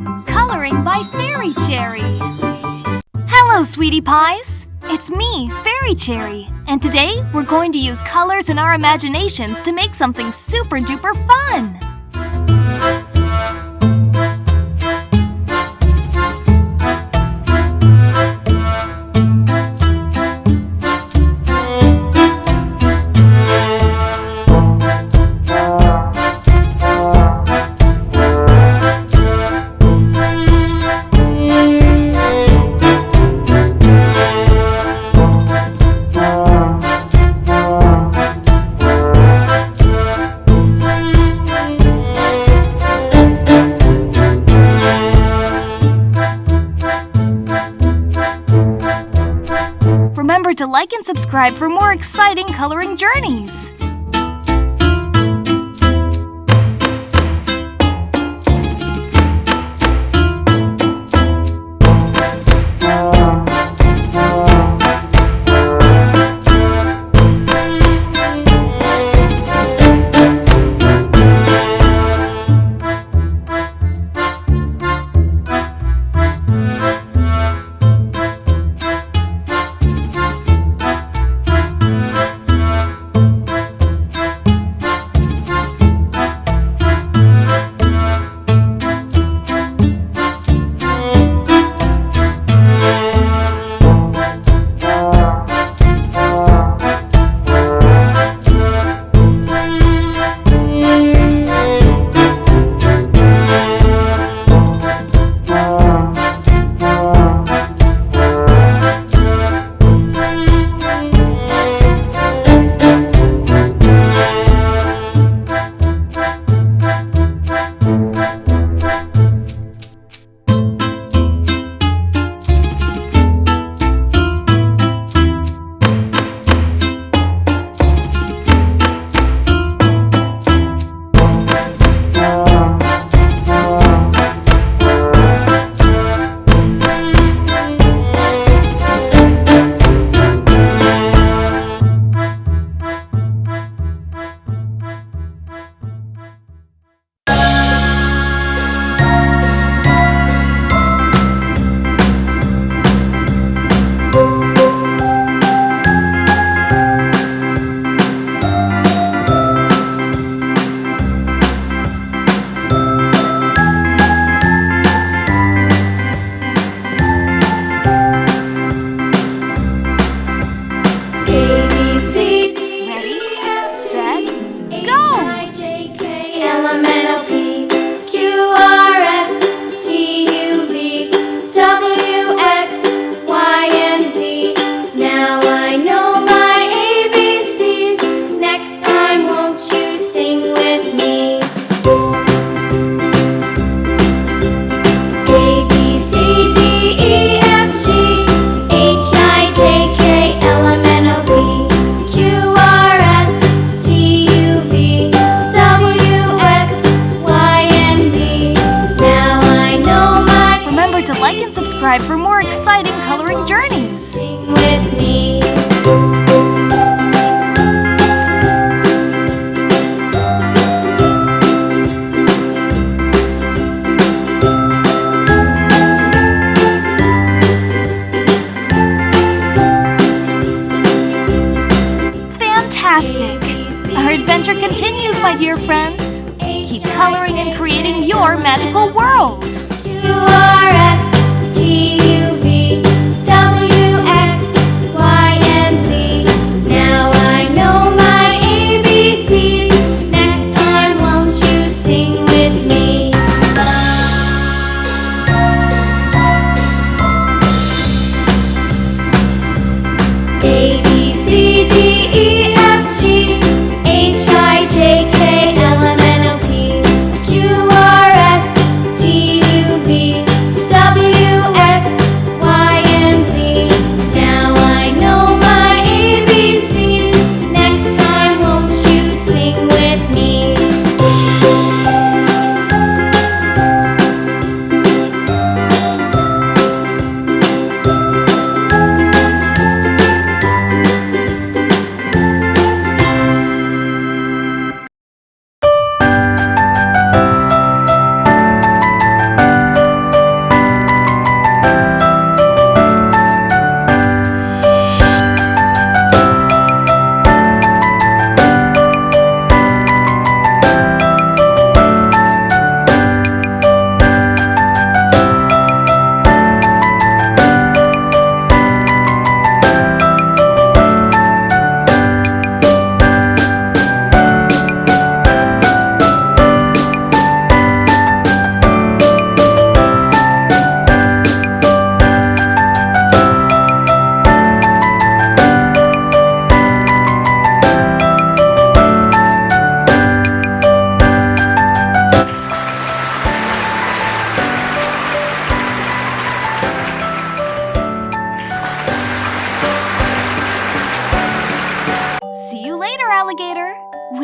Coloring by Fairy Cherry. Hello, sweetie pies! It's me, Fairy Cherry, and today we're going to use colors in our imaginations to make something super duper fun! Remember to like and subscribe for more exciting coloring journeys! Subscribe for more exciting coloring journeys! Sing with me. Fantastic! Our adventure continues, my dear friends! Keep coloring and creating your magical world! Now I know my ABCs. Next time, won't you sing with me? A, B, C, D, E, F, G, H, I, J, K, L, M, N, O, P, Q, R, S, T, U,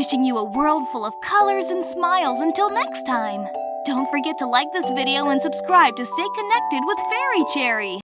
wishing you a world full of colors and smiles until next time. Don't forget to like this video and subscribe to stay connected with Fairy Cherry.